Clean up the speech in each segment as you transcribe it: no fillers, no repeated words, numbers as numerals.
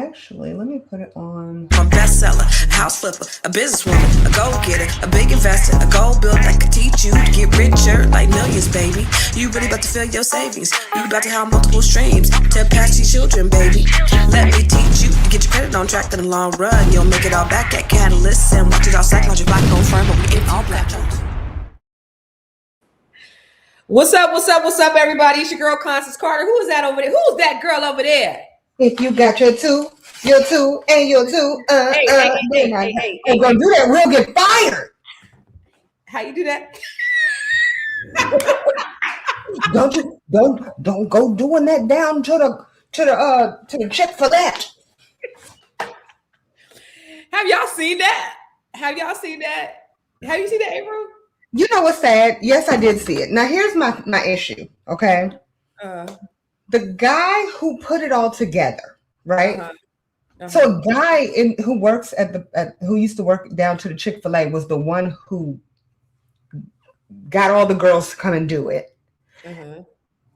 actually, let me put it on. I'm a bestseller, house flipper, a businesswoman, a go-getter, a big investor, a gold builder that could teach you to get richer like millions, baby. You really about to fill your savings. You about to have multiple streams to pass these children, baby. Let me teach you to get your credit on track in the long run. You'll make it all back at Catalyst and watch it all psychology black on firm, but we in all black. What's up, everybody? It's your girl, Constance Carter. Who is that over there? Who's that girl over there? If you got your two, and your two, hey, gonna do that, we'll get fired. How you do that? don't go doing that down to the Chick-fil-A. Have y'all seen that? Have you seen that, April? You know what's sad? Yes, I did see it. Now here's my issue. Okay, the guy who put it all together, right? So a guy who works who used to work down to the Chick-fil-A was the one who got all the girls to come and do it.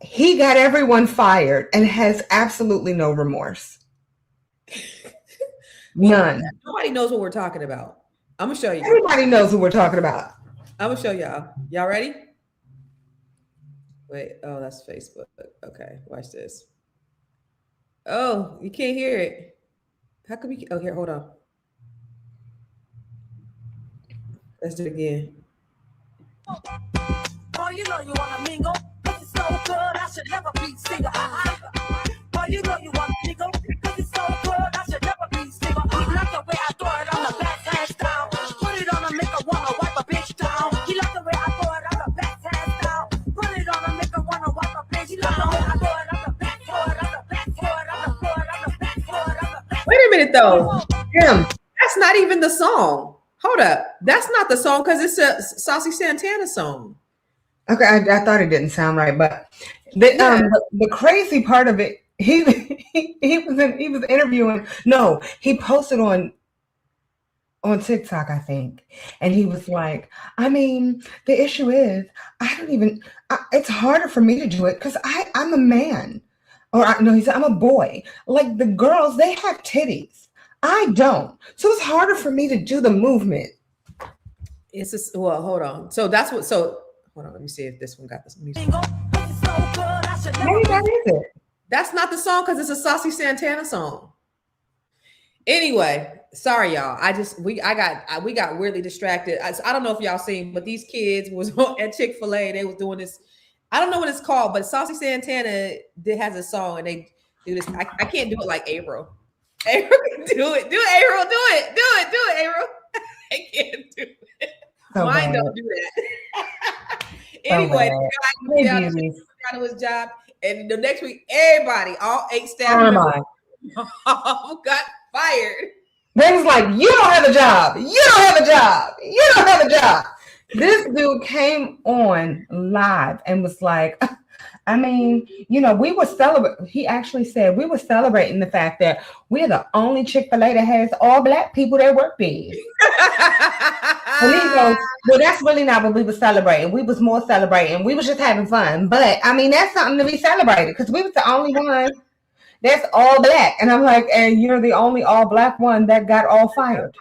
He got everyone fired and has absolutely no remorse. None. Nobody knows what we're talking about. I'm gonna show you. Everybody knows who we're talking about. I'm gonna show y'all. Y'all ready? Wait. Oh, that's Facebook. Okay, watch this. Oh, you can't hear it. How come you? Oh, here, hold on. Let's do it again. Oh, you know you wanna mingle. Cause it's so good, I should never be single. Oh, you know you wanna mingle. Cause it's so good, I should never be single. You like the way I throw it on the backhand down. Put it on a make her wanna wipe a bitch down. You like the way I throw it on the backhand down. Put it on a make her wanna wipe a bitch down. You like the way I throw it on the back, throw it on the back, throw it on the throw it on the back, throw it on the back. Wait a minute though. That's not even the song. Hold up. That's not the song because it's a Saucy Santana song. Okay, I thought it didn't sound right, but the crazy part of it, he was interviewing. No, he posted on TikTok, I think, and he was like, I mean, the issue is it's harder for me to do it because I'm a man, he said I'm a boy. Like the girls, they have titties. I don't, so it's harder for me to do the movement. It's just hold on. So that's what. So hold on. Let me see if this one got this music. Maybe that is it. That's not the song because it's a Saucy Santana song. Anyway, sorry y'all. We got weirdly distracted. I don't know if y'all seen, but these kids was at Chick-fil-A. They was doing this. I don't know what it's called, but Saucy Santana has a song and they do this. I can't do it like April. April, do it, April, do it, April. I can't do it. So Mine bad. Don't do that. Anyway, the guy went down to his job, and the next week, everybody, all 8 staff members, got fired. They was like, you don't have a job. You don't have a job. You don't have a job. This dude came on live and was like, I mean, we were celebrating. He actually said we were celebrating the fact that we're the only Chick-fil-A that has all black people that work there. And he goes, well, that's really not what we were celebrating. We was more celebrating. We was just having fun. But I mean, that's something to be celebrated because we was the only one that's all black. And I'm like, and you're the only all black one that got all fired.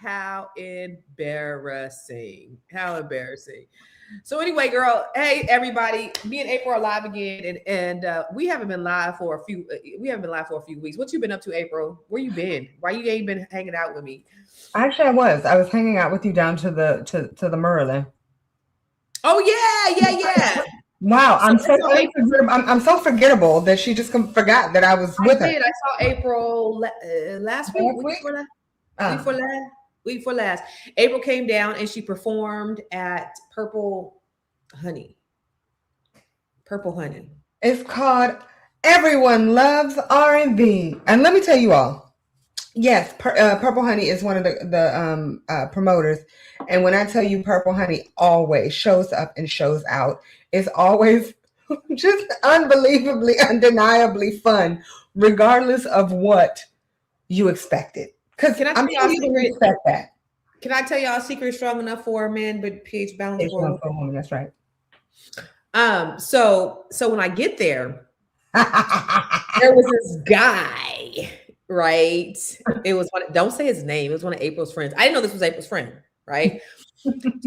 How embarrassing. How embarrassing. So anyway, girl, hey everybody, me and April are live again, and we haven't been live for a few weeks. What you been up to, April? Where you been? Why you ain't been hanging out with me? Actually, I was hanging out with you down to the Merlin. Oh yeah. Wow, I'm so forgettable that she just forgot that I was with her. I saw April last week, week before last. April came down and she performed at Purple Honey. It's called Everyone Loves R&B. And let me tell you all, yes, Purple Honey is one of the promoters. And when I tell you Purple Honey always shows up and shows out, it's always just unbelievably, undeniably fun, regardless of what you expected. Because I'm sure you didn't expect that. Can I tell y'all a secret strong enough for a man, but pH balanced for a woman? That's right. So when I get there, there was this guy right? It was don't say his name. It was one of April's friends. I didn't know this was April's friend, right?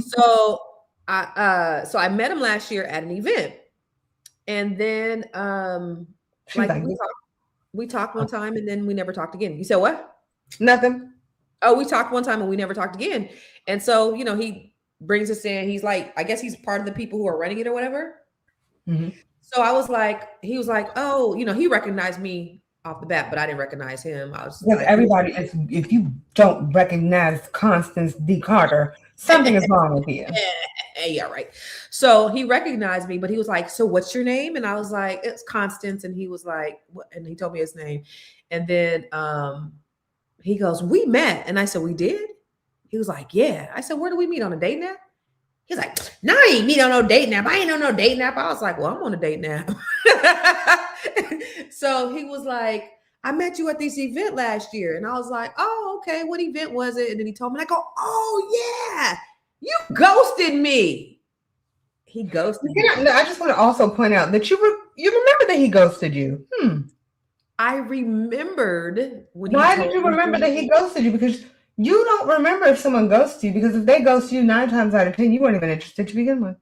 So I met him last year at an event. And then like we talked one time and then we never talked again. You said what? Nothing. Oh, we talked one time and we never talked again. And so, you know, he brings us in. He's like, I guess he's part of the people who are running it or whatever. Mm-hmm. So I was like, he was like, oh, you know, he recognized me off the bat, but I didn't recognize him. I was because like, everybody, if you don't recognize Constance D. Carter, something is wrong with you. Yeah, right. So he recognized me, but he was like, so what's your name? And I was like, it's Constance. And he was like, what? And he told me his name. And then he goes, we met. And I said, we did? He was like, yeah. I said, where do we meet? On a date nap? He's like, no, I ain't meet on no date nap. I ain't on no date nap. I was like, well, I'm on a date nap. So he was like, I met you at this event last year. And I was like, oh, okay. What event was it? And then he told me, I go, oh, yeah. You ghosted me. He ghosted me. No, I just want to also point out that you remember that he ghosted you. I remembered. Why did you remember that he ghosted you? Because you don't remember if someone ghosts you. Because if they ghost you 9 times out of 10, you weren't even interested to begin with.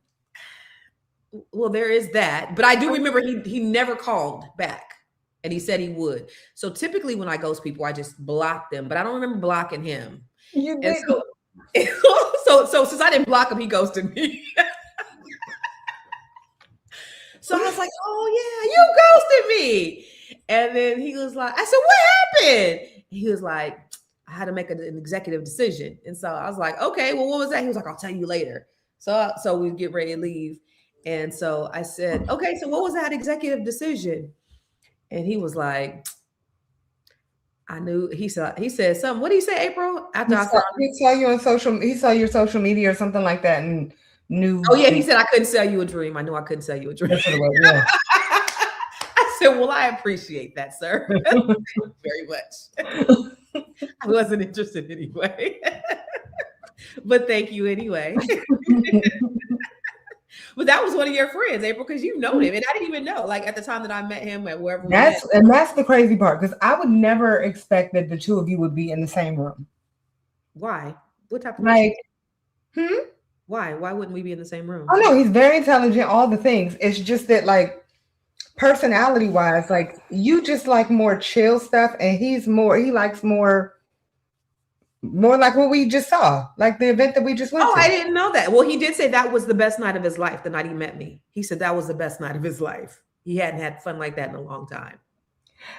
Well, there is that. But I do remember he never called back. And he said he would. So typically when I ghost people, I just block them. But I don't remember blocking him. You did. So since I didn't block him, he ghosted me. So I was like, oh yeah, you ghosted me. And then he was like, I said, what happened? He was like, I had to make an executive decision. And so I was like, okay, well, what was that? He was like, I'll tell you later. So we get ready to leave. And so I said, okay, so what was that executive decision? And he was like, I knew. He said something. What did he say, April? After he saw you on he saw your social media or something like that and knew. Oh yeah, he said I couldn't sell you a dream. I knew I couldn't sell you a dream. That's what it was, yeah. I said, well, I appreciate that, sir. Very much. I wasn't interested anyway. But thank you anyway. But that was one of your friends, April, because you know him. And I didn't even know, like at the time that I met him at wherever And that's the crazy part, because I would never expect that the two of you would be in the same room. Why? What type of Why? Why wouldn't we be in the same room? Oh no, he's very intelligent, all the things. It's just that like personality-wise, like you just like more chill stuff, and he likes more like what we just saw, like the event that we just went to. I didn't know that. Well, he did say that was the best night of his life, the night he met me. He said that was the best night of his life. He hadn't had fun like that in a long time.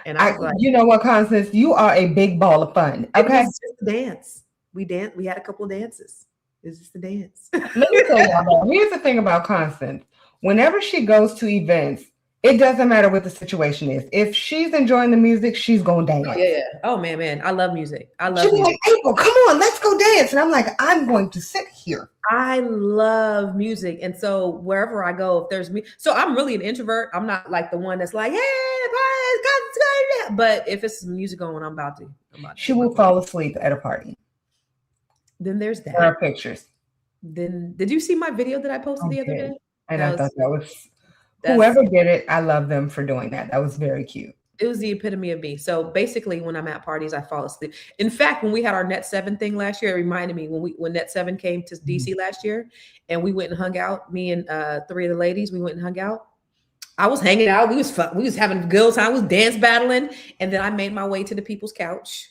And I was like, you know what, Constance, you are a big ball of fun. Okay. It's just a dance. We had a couple of dances. It's just a dance. Let me tell y'all, here's the thing about Constance. Whenever she goes to events, it doesn't matter what the situation is. If she's enjoying the music, she's going to dance. Yeah. Oh, man. I love music. She's like, April, come on, let's go dance. And I'm like, I'm going to sit here. I love music. And so wherever I go, if there's me, so I'm really an introvert. I'm not like the one that's like, hey, but if it's music going, I'm about to. She will fall asleep at a party. Then there's that. There are pictures. Then did you see my video that I posted the other day? And I thought that was whoever did it. I love them for doing that. That was very cute. It was the epitome of me. So basically, when I'm at parties, I fall asleep. In fact, when we had our Net 7 thing last year, it reminded me when Net 7 came to DC last year, and we went and hung out. Me and 3 of the ladies, we went and hung out. I was hanging out. We was having a good time. We was dance battling, and then I made my way to the people's couch,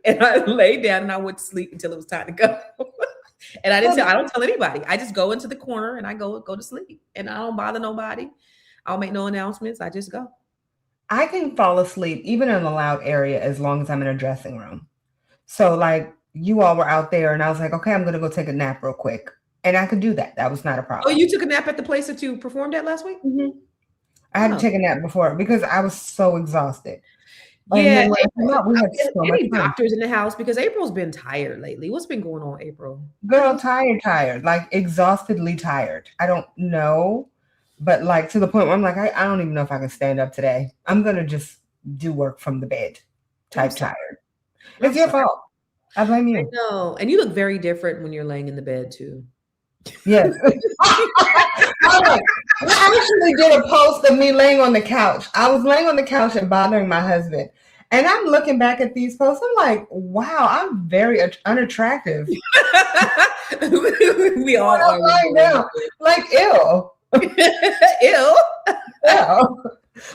and I laid down and I went to sleep until it was time to go. And I don't tell anybody. I just go into the corner and I go to sleep, and I don't bother nobody. I don't make no announcements. I just go. I can fall asleep even in a loud area as long as I'm in a dressing room. So like you all were out there and I was like, okay, I'm going to go take a nap real quick. And I could do that. That was not a problem. Oh, you took a nap at the place that you performed at last week? Mm-hmm. I had to take a nap before because I was so exhausted. Yeah. We had so much doctors in the house because April's been tired lately. What's been going on, April? Girl, tired, like exhaustedly tired. I don't know. But like to the point where I'm like, I don't even know if I can stand up today. I'm going to just do work from the bed type tired. It's your fault. I blame you. I know. And you look very different when you're laying in the bed too. Yes. I actually did a post of me laying on the couch. I was laying on the couch and bothering my husband. And I'm looking back at these posts. I'm like, wow, I'm very unattractive. We all are. Right now. Like, ew. Ew. Ew.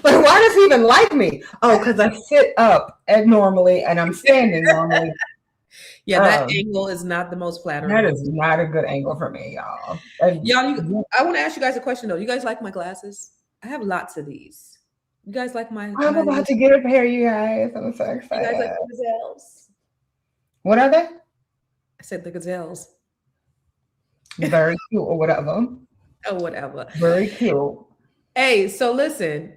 Like, why does he even like me? Oh, because I sit up abnormally and I'm standing normally. Yeah, that angle is not the most flattering. That is not a good angle for me, y'all. Y'all, I want to ask you guys a question though. You guys like my glasses? I have lots of these. You guys like my? I'm about to get a pair, you guys. I'm so excited. You guys like the gazelles? What are they? I said the gazelles. Very cute or whatever. Oh, whatever. Very cute. Hey, so listen.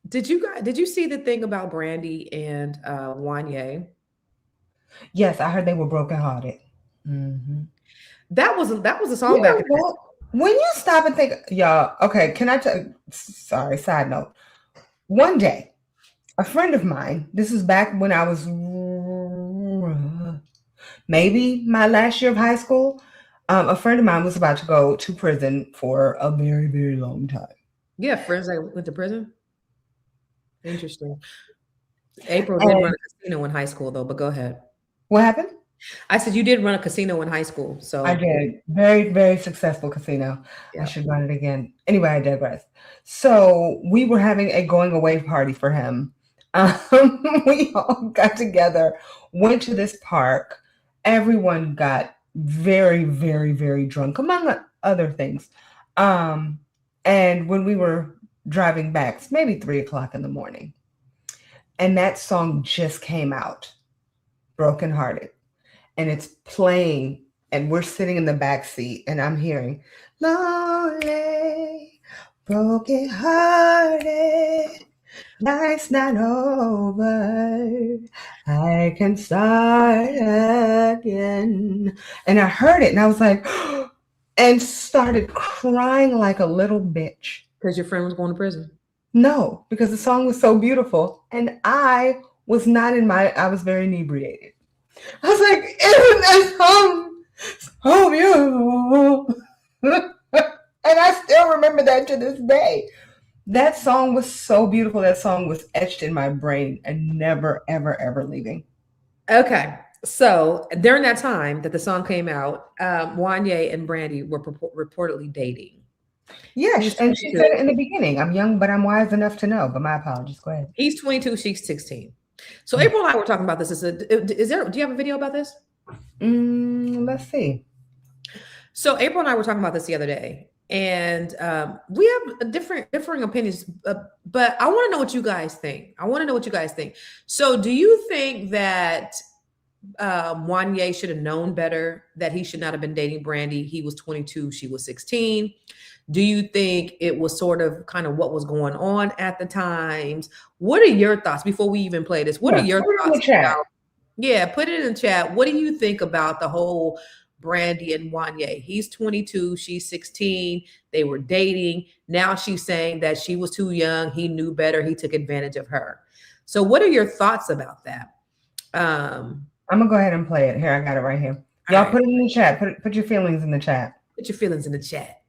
Did you see the thing about Brandy and Wanya? Yes, I heard they were brokenhearted. Mm-hmm. That was a song back. When you stop and think, y'all, okay, can I tell? Sorry, side note. One day, a friend of mine, this is back when I was maybe my last year of high school, a friend of mine was about to go to prison for a very, very long time. Yeah, friends that went to prison. Interesting. April did run a casino in high school, though, but go ahead. What happened? I said you did run a casino in high school. So I did. Very, very successful casino. Yeah. I should run it again. Anyway, I digress. So we were having a going away party for him. We all got together, went to this park. Everyone got very, very, very drunk, among other things. And when we were driving back, it's maybe 3:00 in the morning. And that song just came out, Brokenhearted. And it's playing, and we're sitting in the back seat, and I'm hearing, lonely, brokenhearted, life's not over, I can start again. And I heard it, and I was like, and started crying like a little bitch. Because your friend was going to prison? No, because the song was so beautiful, and I was I was very inebriated. I was like, isn't that song so beautiful? And I still remember that to this day. That song was so beautiful. That song was etched in my brain and never, ever, ever leaving. Okay. So during that time that the song came out, Wanya and Brandy were reportedly dating. Yes, and she said it in the beginning. I'm young, but I'm wise enough to know. But my apologies. Go ahead. He's 22, she's 16. So April and I were talking about this. Do you have a video about this? Let's see. So April and I were talking about this the other day, and we have differing opinions. But I want to know what you guys think. So do you think that Wanya should have known better, that he should not have been dating Brandy? He was 22, she was 16. Do you think it was sort of kind of what was going on at the times? What are your thoughts before we even play this? What are your thoughts about? Yeah, put it in the chat. What do you think about the whole Brandy and Wanya? He's 22, she's 16. They were dating. Now she's saying that she was too young. He knew better. He took advantage of her. So what are your thoughts about that? I'm gonna go ahead and play it. Here, I got it right here. Y'all put it in the chat. Put your feelings in the chat. Put your feelings in the chat.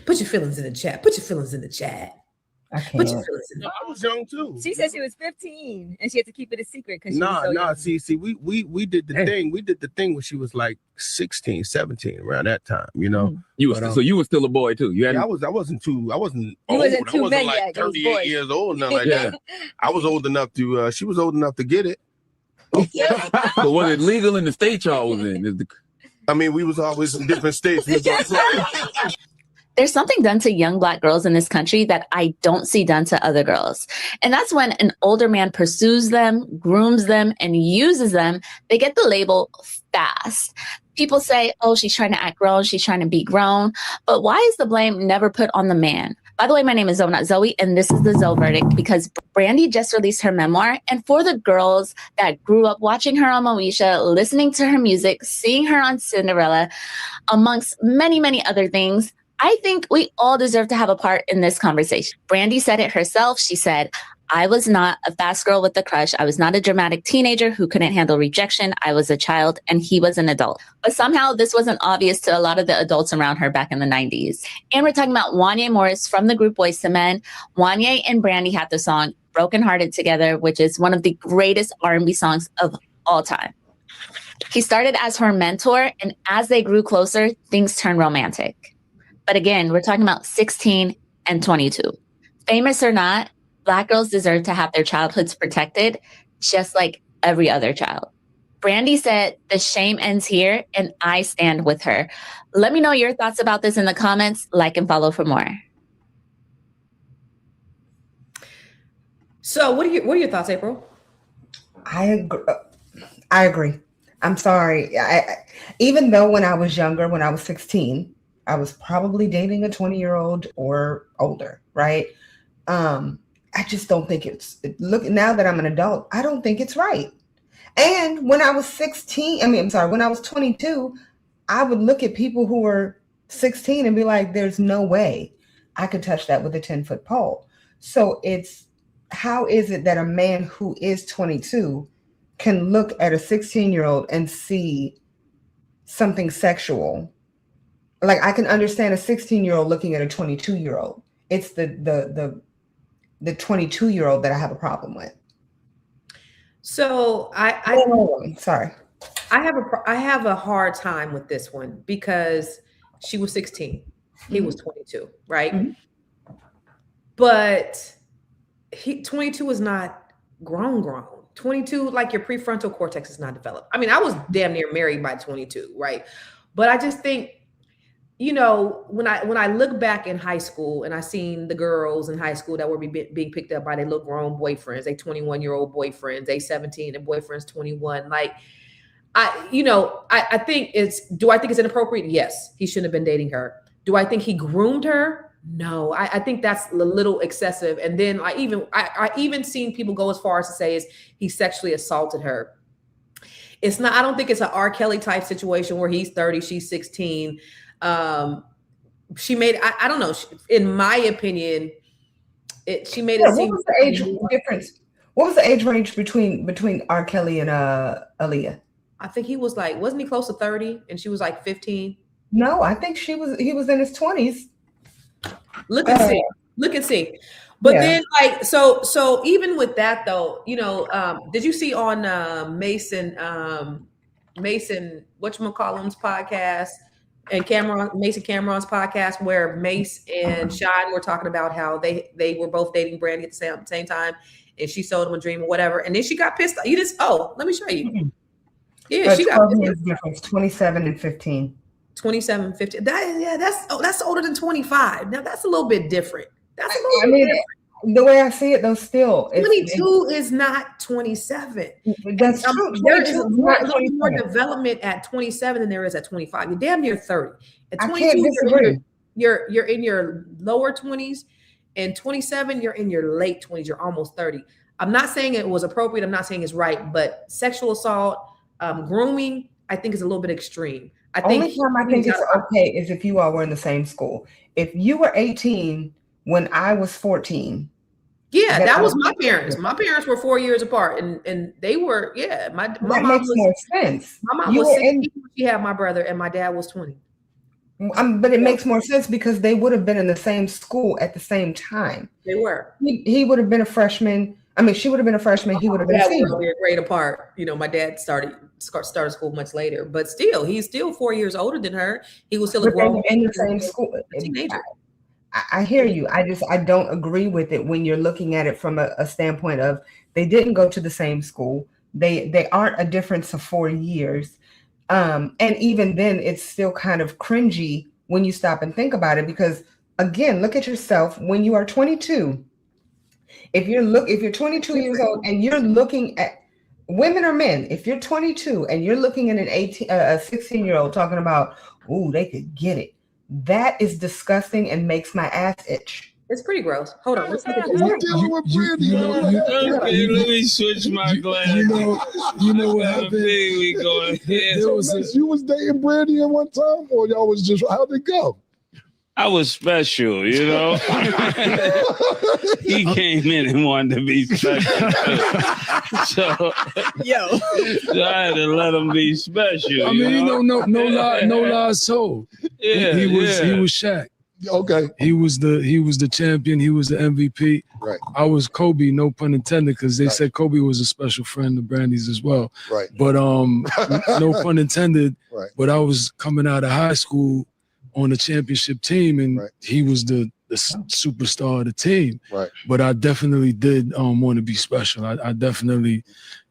Put your feelings in the chat. Put your feelings in the chat. I can't. Put your feelings in the I was young too. She said she was 15 and she had to keep it a secret because See, we did the thing. We did the thing when she was like 16, 17, around that time, you know. So you were still a boy too. You I wasn't old. I wasn't like 38 years old, nothing like that. I was old enough to she was old enough to get it. But was it legal in the state y'all was in? I mean, we was always in different states. There's something done to young Black girls in this country that I don't see done to other girls. And that's when an older man pursues them, grooms them, and uses them. They get the label fast. People say, oh, she's trying to act grown. She's trying to be grown. But why is the blame never put on the man? By the way, my name is Zoe, not Zoe, and this is the Zoe verdict because Brandy just released her memoir. And for the girls that grew up watching her on Moesha, listening to her music, seeing her on Cinderella, amongst many, many other things, I think we all deserve to have a part in this conversation. Brandy said it herself. She said, I was not a fast girl with a crush. I was not a dramatic teenager who couldn't handle rejection. I was a child and he was an adult. But somehow this wasn't obvious to a lot of the adults around her back in the 90s. And we're talking about Wanya Morris from the group Boyz II Men. Wanya and Brandy had the song Brokenhearted together, which is one of the greatest R&B songs of all time. He started as her mentor, and as they grew closer, things turned romantic. But again, we're talking about 16 and 22. Famous or not, Black girls deserve to have their childhoods protected, just like every other child. Brandy said, the shame ends here, and I stand with her. Let me know your thoughts about this in the comments. Like and follow for more. So what are your thoughts, April? I agree. I'm sorry. Even though when I was younger, when I was 16, I was probably dating a 20-year-old or older, right? I just don't think look, now that I'm an adult, I don't think it's right. And when I was 22, I would look at people who were 16 and be like, there's no way I could touch that with a 10-foot pole. So how is it that a man who is 22 can look at a 16-year-old and see something sexual? Like, I can understand a 16-year-old looking at a 22-year-old. It's the 22-year-old that I have a problem with. So sorry. I have a hard time with this one because she was 16. He was 22, right? Mm-hmm. But 22 is not grown. 22, like, your prefrontal cortex is not developed. I mean, I was damn near married by 22, right? But I just think, when I look back in high school and I seen the girls in high school that were being picked up by their little grown boyfriends, they 21-year-old boyfriends, they 17 and boyfriends 21. Like, I think do I think it's inappropriate? Yes, he shouldn't have been dating her. Do I think he groomed her? No, I think that's a little excessive. And then I even seen people go as far as to say he sexually assaulted her. It's not. I don't think it's an R. Kelly type situation where he's 30, she's 16. She made. I don't know. In my opinion, she made it seem. What was the age difference? What was the age range between R. Kelly and Aaliyah? I think he was like, wasn't he close to 30 and she was like 15? No, I think he was in his 20s. Look and see. But then, like, so even with that though, did you see on Mason whatchamacallum's podcast and Mason Cameron's podcast where Mace and Shine were talking about how they were both dating Brandy at the same time, and she sold him a dream or whatever, and then she got pissed off. Let me show you. Mm-hmm. Yeah, she got difference, 27 and 15. 27, 15. That's older than 25. Now that's a little bit different. That's a little bit different. The way I see it, though, still 22 is not 27. That's true. There is a little more development at 27 than there is at 25. You're damn near 30. At 22, you're in your lower 20s, and 27, you're in your late 20s. You're almost 30. I'm not saying it was appropriate. I'm not saying it's right, but sexual assault, grooming, I think is a little bit extreme. Only time I think it's okay is if you all were in the same school. If you were 18 when I was 14. Yeah, that was my parents. My parents were 4 years apart, and they were, my that mom makes more sense. My mom was 16 when she had my brother, and my dad was 20. But it makes more sense because they would have been in the same school at the same time. They were. He would have been a freshman. I mean, she would have been a freshman. He would have been a senior. We were a grade apart. My dad started school much later, but still, he's still 4 years older than her. He was still a grown in the same school. Teenager. I hear you. I don't agree with it when you're looking at it from a standpoint of they didn't go to the same school. They aren't a difference of 4 years. And even then, it's still kind of cringy when you stop and think about it, because again, look at yourself when you are 22. If you're 22 years old and you're looking at women or men, if you're 22 and you're looking at a 16-year-old talking about, ooh, they could get it. That is disgusting and makes my ass itch. It's pretty gross. Hold on. Let's look at Okay, let me switch my glass. You know what happened? We going. You was dating Brandy at one time, or y'all was just, how'd it go? I was special, He came in and wanted to be special. So I had to let him be special. I mean, no lies told. Yeah, he was Shaq. Okay. He was the champion. He was the MVP. Right. I was Kobe, no pun intended, because they said Kobe was a special friend of Brandy's as well. Right. But no pun intended. Right. But I was coming out of high school on the championship team, and he was the superstar of the team. Right. But I definitely did want to be special. I definitely,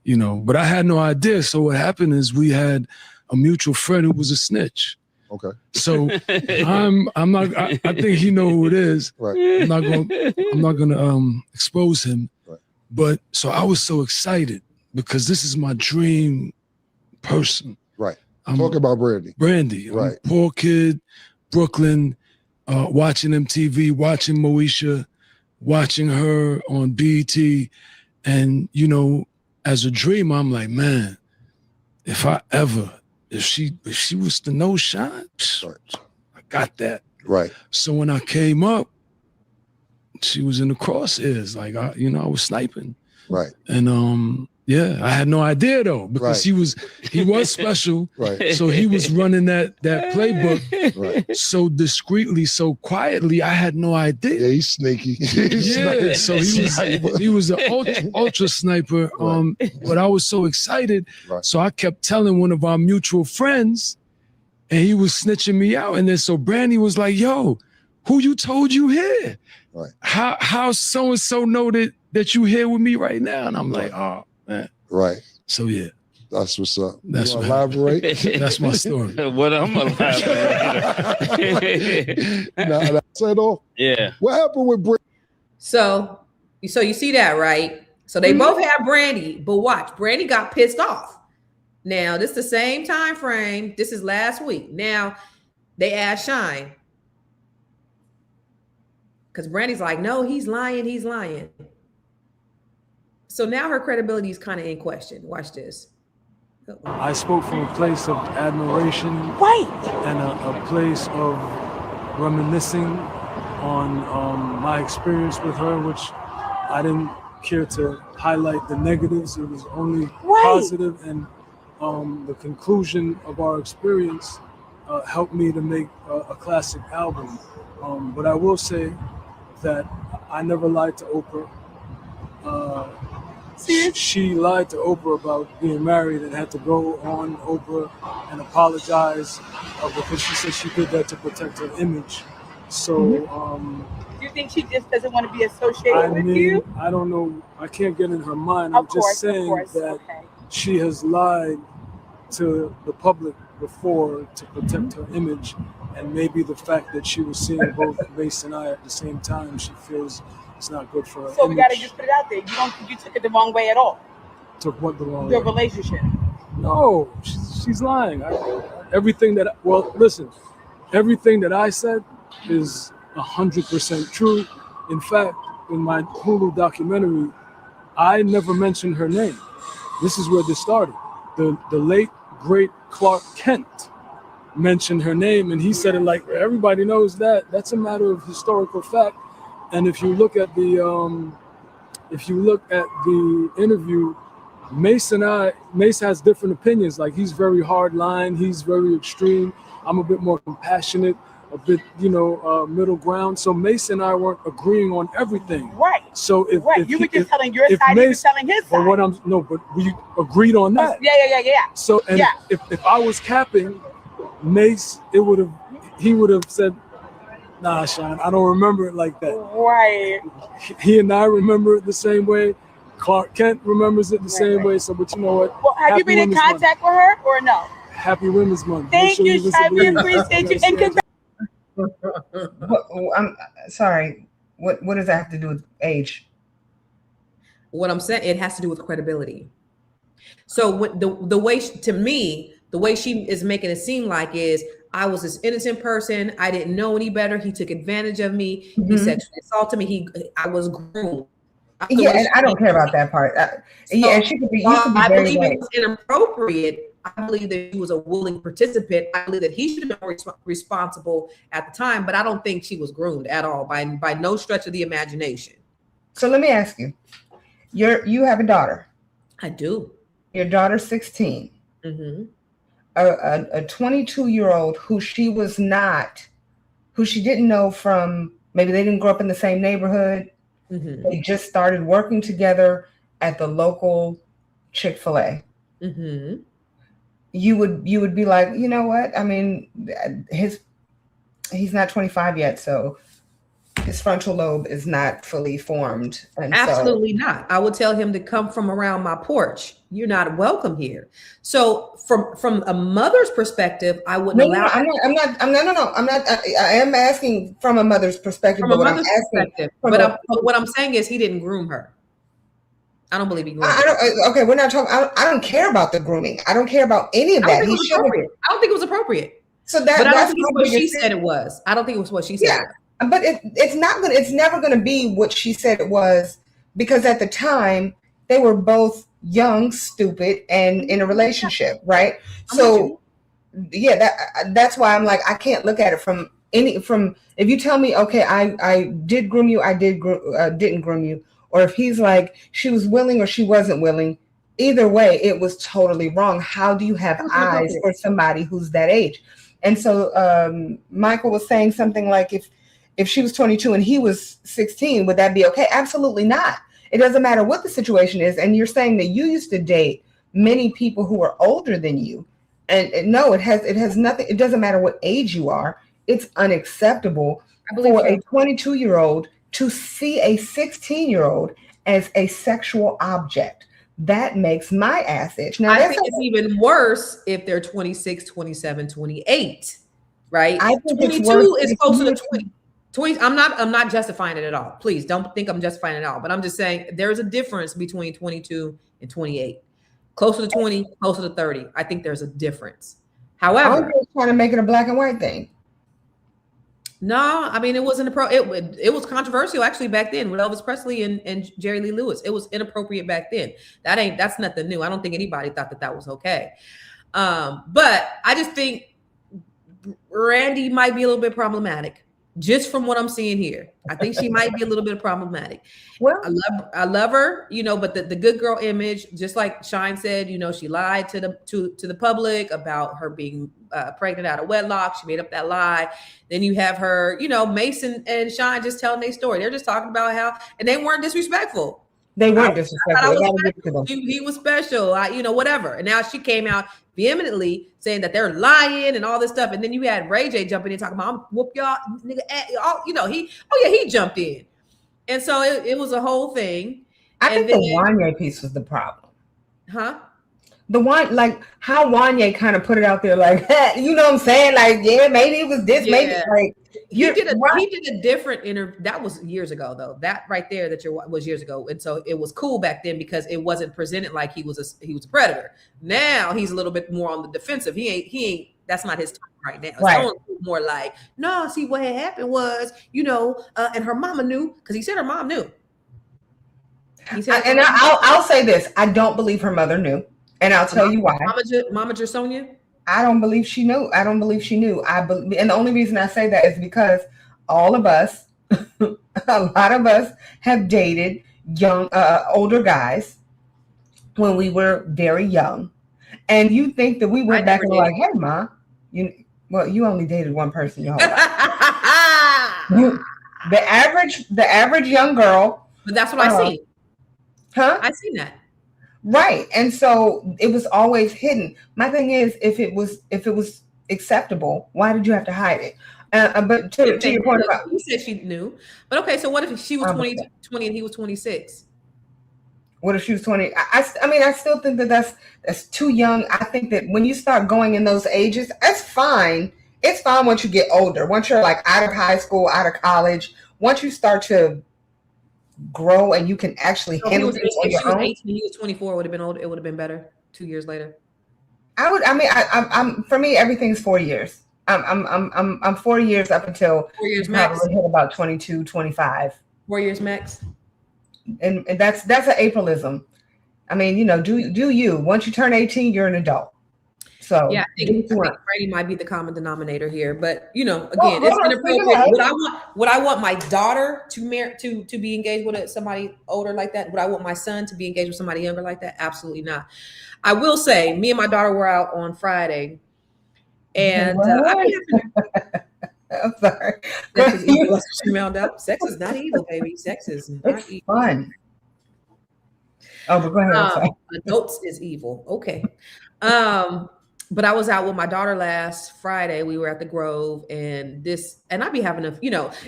but I had no idea. So what happened is we had a mutual friend who was a snitch. Okay. So I think he know who it is. Right. I'm not gonna expose him. Right. But so I was so excited because this is my dream person. Right. Talk about Brandy. Brandy. I'm Right. a poor kid, Brooklyn, watching MTV, watching Moesha, watching her on BET. And, as a dreamer, I'm like, man, if she was to no shine, I got that. Right. So when I came up, she was in the crosshairs. Like I was sniping. Right. And I had no idea though, because he was special. Right. So he was running that playbook Right. so discreetly, so quietly. I had no idea. Yeah, he's sneaky. Yeah, so he was an ultra sniper. But I was so excited. Right. So I kept telling one of our mutual friends, and he was snitching me out. And then so Brandy was like, "Yo, who you told you here? Right. How so and so know that you here with me right now?" And I'm like, "Oh man." Right. So yeah. That's what's up. That's you what elaborate. That's my story. What I'm elaborating. Now that's it all. Yeah. What happened with Brandy? So you see that, right? So they both had Brandy, but watch, Brandy got pissed off. Now, this is the same time frame. This is last week. Now, they asked Shine. Because Brandy's like, no, he's lying. So now her credibility is kind of in question. Watch this. I spoke from a place of admiration, and a place of reminiscing on my experience with her, which I didn't care to highlight the negatives. It was only positive, and the conclusion of our experience helped me to make a classic album. But I will say that I never lied to Oprah. She lied to Oprah about being married and had to go on Oprah and apologize because she said she did that to protect her image. So, do you think she just doesn't want to be associated with you? I don't know. I can't get in her mind. I'm just saying that she has lied to the public before to protect her image, and maybe the fact that she was seeing both Mace and I at the same time, she feels it's not good for her. So we gotta just put it out there. You don't think you took it the wrong way at all? Took what the wrong way? Your relationship. No, she's lying. Everything that I said is 100% true. In fact, in my Hulu documentary, I never mentioned her name. This is where this started. The late great Clark Kent mentioned her name, and he said it like everybody knows that. That's a matter of historical fact. And if you look at the interview, Mace has different opinions. Like, he's very hard line, he's very extreme. I'm a bit more compassionate, a bit, middle ground. So Mace and I weren't agreeing on everything. Right. So if you were just telling your side, he was telling his side. But we agreed on that. Yeah. So if I was capping Mace, he would have said, "Nah, Sean, I don't remember it like that." Right. He and I remember it the same way. Clark Kent remembers it the same way. So, but you know what? Well, have you been in contact with her or no? Happy Women's Month. Thank you, Sean. We appreciate you. I'm sorry. What does that have to do with age? What I'm saying, it has to do with credibility. So the way she is making it seem like is, I was this innocent person. I didn't know any better. He took advantage of me. He sexually assaulted me. I was groomed. And I don't care about that part. She could be. I believe it was inappropriate. I believe that he was a willing participant. I believe that he should have been responsible at the time, but I don't think she was groomed at all by no stretch of the imagination. So let me ask you: you have a daughter. I do. Your daughter's 16. Mm-hmm. A 22-year-old who she was not who she didn't know from, maybe they didn't grow up in the same neighborhood. Mm-hmm. They just started working together at the local Chick-fil-A. Mm-hmm. You would be like, you know what? I mean, he's not 25 yet, so his frontal lobe is not fully formed. And absolutely not. I would tell him to come from around my porch. You're not welcome here. So from a mother's perspective, I wouldn't allow. I am asking from a mother's perspective, From a mother's perspective. But what I'm saying is he didn't groom her. I don't believe he groomed her. Okay, we're not talking. I don't care about the grooming. I don't care about any of that. I don't think it was appropriate. So but I don't think it's what she said it was. I don't think it was what she said. Yeah, but it's never gonna be what she said it was, because at the time they were both young, stupid, and in a relationship, right? So yeah, that's why I'm like, I can't look at it from if you tell me, okay, I did groom you, I didn't groom you, or if he's like, she was willing or she wasn't willing, either way, it was totally wrong. How do you have eyes for somebody who's that age? And so Michael was saying something like, if she was 22 and he was 16, would that be okay? Absolutely not. It doesn't matter what the situation is. And you're saying that you used to date many people who are older than you. And no, it has nothing. It doesn't matter what age you are. It's unacceptable for a 22-year-old to see a 16-year-old as a sexual object. That makes my ass itch. Now, I think it's even worse if they're 26, 27, 28, right? I think 22 is closer to 20. I'm not justifying it at all. Please don't think I'm justifying it at all. But I'm just saying there's a difference between 22 and 28. Closer to 20, closer to 30. I think there's a difference. However, I'm just trying to make it a black and white thing. No, I mean, it wasn't it was controversial actually back then with Elvis Presley and Jerry Lee Lewis. It was inappropriate back then. That's nothing new. I don't think anybody thought that was okay. But I just think Brandy might be a little bit problematic, just from what I'm seeing here. I think she might be a little bit problematic. Well, I love her, but the good girl image, just like Shine said, she lied to the public about her being pregnant out of wedlock. She made up that lie. Then you have her, Mason and Shine just telling their story. They're just talking about how, and they weren't disrespectful. They weren't disrespectful. He was special, whatever. And now she came out vehemently saying that they're lying and all this stuff. And then you had Ray J jumping in talking about, I'm whoop y'all nigga. He jumped in. And so it was a whole thing. I think the Wanya piece was the problem. Huh? The one, like how Wanya kind of put it out there, like, you know what I'm saying? Like, yeah, maybe it was this, maybe like he did a different interview. That was years ago, though. That right there, was years ago, and so it was cool back then because it wasn't presented like he was a predator. Now he's a little bit more on the defensive. He ain't. That's not his time right now. Right. It's more like, no. See, what had happened was, and her mama knew because he said her mom knew. I'll say this: I don't believe her mother knew. And I'll tell you why. Mama Jersonia? I don't believe she knew. And the only reason I say that is because all of us, a lot of us have dated young, older guys when we were very young. And you think that we went back and were like, hey, Ma, you only dated one person your whole life. The average young girl. But that's what I see. Huh? I seen that. Right. And so it was always hidden. My thing is, if it was acceptable, why did you have to hide it? But to your point about, you said she knew. But okay, so what if she was 20 and he was 26? What if she was 20? I mean, I still think that's too young. I think that when you start going in those ages, that's fine. It's fine once you get older. Once you're like out of high school, out of college, once you start to grow and you can actually handle things on your own. 18, he was 24, would have been old. It would have been better 2 years later. I'm for me, everything's 4 years. I'm 4 years up until 4 years max. Hit about 22, 25. 4 years max. And that's an Aprillism. I mean, do you. Once you turn 18, you're an adult. So yeah, I think Brady might be the common denominator here, but again, it's inappropriate. Would I want my daughter to be engaged with somebody older like that? Would I want my son to be engaged with somebody younger like that? Absolutely not. I will say, me and my daughter were out on Friday, and I'm sorry. Sex is evil. That's what she found out. Sex is not evil, baby. Sex is not It's evil. fun. Oh, but go ahead. I'm sorry. Adults is evil. Okay. But I was out with my daughter last Friday. We were at the Grove, and I be having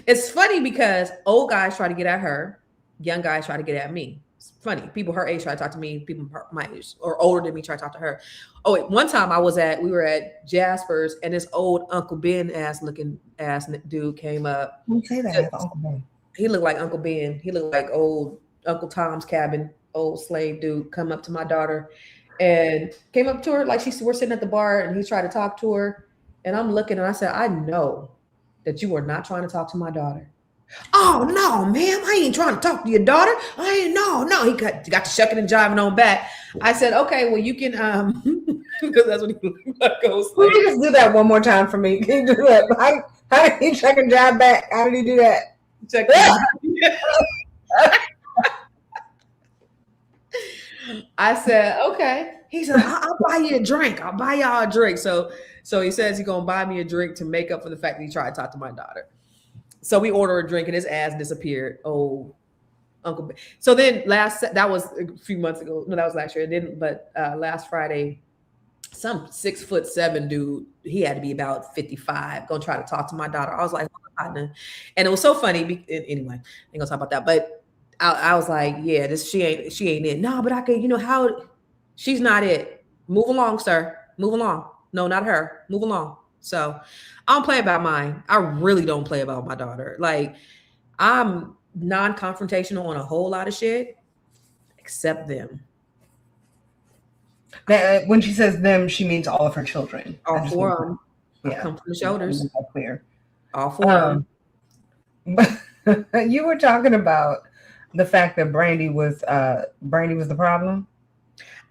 it's funny because old guys try to get at her, young guys try to get at me. It's funny. People her age try to talk to me, people my age or older than me try to talk to her. Oh, wait, one time we were at Jasper's, and this old Uncle Ben looking dude came up. Don't say that, Uncle Ben. He looked like Uncle Ben. He looked like old Uncle Tom's Cabin, old slave dude, come up to my daughter and came up to her like we're sitting at the bar, and he tried to talk to her. And I'm looking, and I said, I know that you are not trying to talk to my daughter. Oh, no, ma'am, I ain't trying to talk to your daughter. No. He got to shucking and jiving on back. I said, okay, well, you can, because that's what he goes. Can you just do that one more time for me? Can you do that? How did he shuck and jive back? How did he do that? Check I said, okay. He said, I'll buy you a drink. I'll buy y'all a drink. So he says he's gonna buy me a drink to make up for the fact that he tried to talk to my daughter. So we order a drink, and his ass disappeared. Oh, Uncle Ben. So then that was a few months ago. No, that was last year. But last Friday, some 6'7" dude, he had to be about 55, gonna try to talk to my daughter. I was like, and it was so funny. Anyway, I ain't gonna talk about that. But I was like, yeah, she ain't it. No, but I could, how she's not it. Move along, sir. Move along. No, not her. Move along. So I don't play about mine. I really don't play about my daughter. Like, I'm non-confrontational on a whole lot of shit, except them. When she says them, she means all of her children. All four of them. Yeah. Come from the shoulders. Clear. All four of them. You were talking about the fact that Brandy was the problem.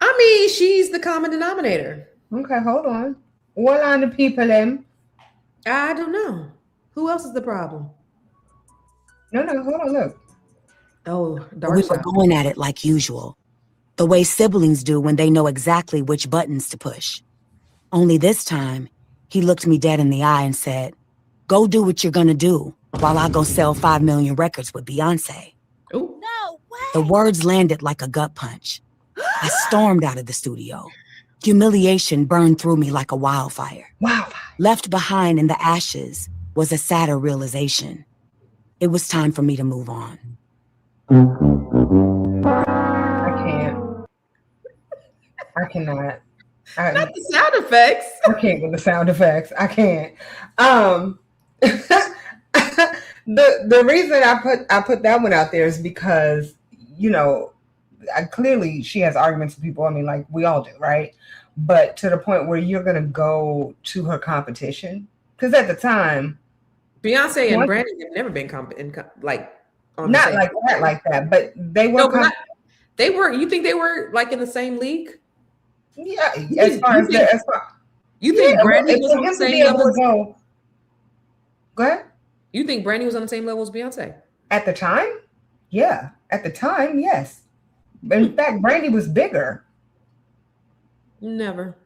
I mean, she's the common denominator. Okay, hold on. What on the people them? I don't know. Who else is the problem? No, hold on, look. Oh, we were going at it like usual. The way siblings do when they know exactly which buttons to push. Only this time, he looked me dead in the eye and said, go do what you're gonna do while I go sell 5 million records with Beyonce. Ooh. No way. The words landed like a gut punch. I stormed out of the studio. Humiliation burned through me like a wildfire. Left behind in the ashes was a sadder realization. It was time for me to move on. I cannot. Not the sound effects. I can't with the sound effects. I can't. The reason I put that one out there is because, clearly she has arguments with people. I mean, like we all do, right? But to the point where you're going to go to her competition. Because at the time, Beyonce and Brandy have never been not like that, but they were. No, they were. You think they were like in the same league? Yeah, you think Brandy was on the same level? Go ahead. You think Brandy was on the same level as Beyonce? At the time? Yeah. At the time, yes. In fact, Brandy was bigger. Never.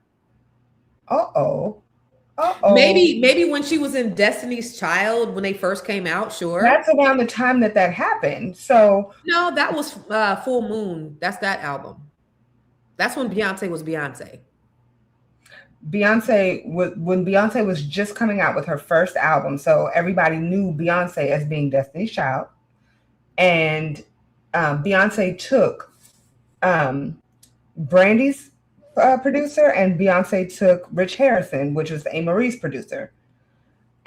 Uh-oh. Maybe when she was in Destiny's Child, when they first came out, sure. That's around the time that happened. So no, that was Full Moon. That's that album. That's when Beyonce was Beyonce. When Beyonce was just coming out with her first album, so everybody knew Beyonce as being Destiny's Child, and Beyonce took Brandy's producer, and Beyonce took Rich Harrison, which was A. Marie's producer,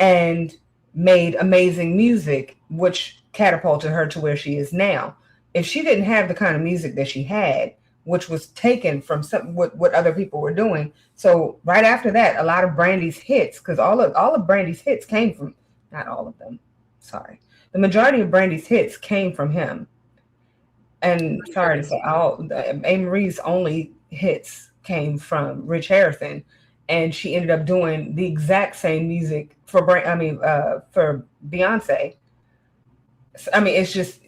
and made amazing music, which catapulted her to where she is now. If she didn't have the kind of music that she had, which was taken from what other people were doing. So right after that, a lot of Brandy's hits, because all of Brandy's hits came from, not all of them, sorry. The majority of Brandy's hits came from him. And sorry to say, A. Marie's only hits came from Rich Harrison. And she ended up doing the exact same music for Beyonce. I mean, it's just,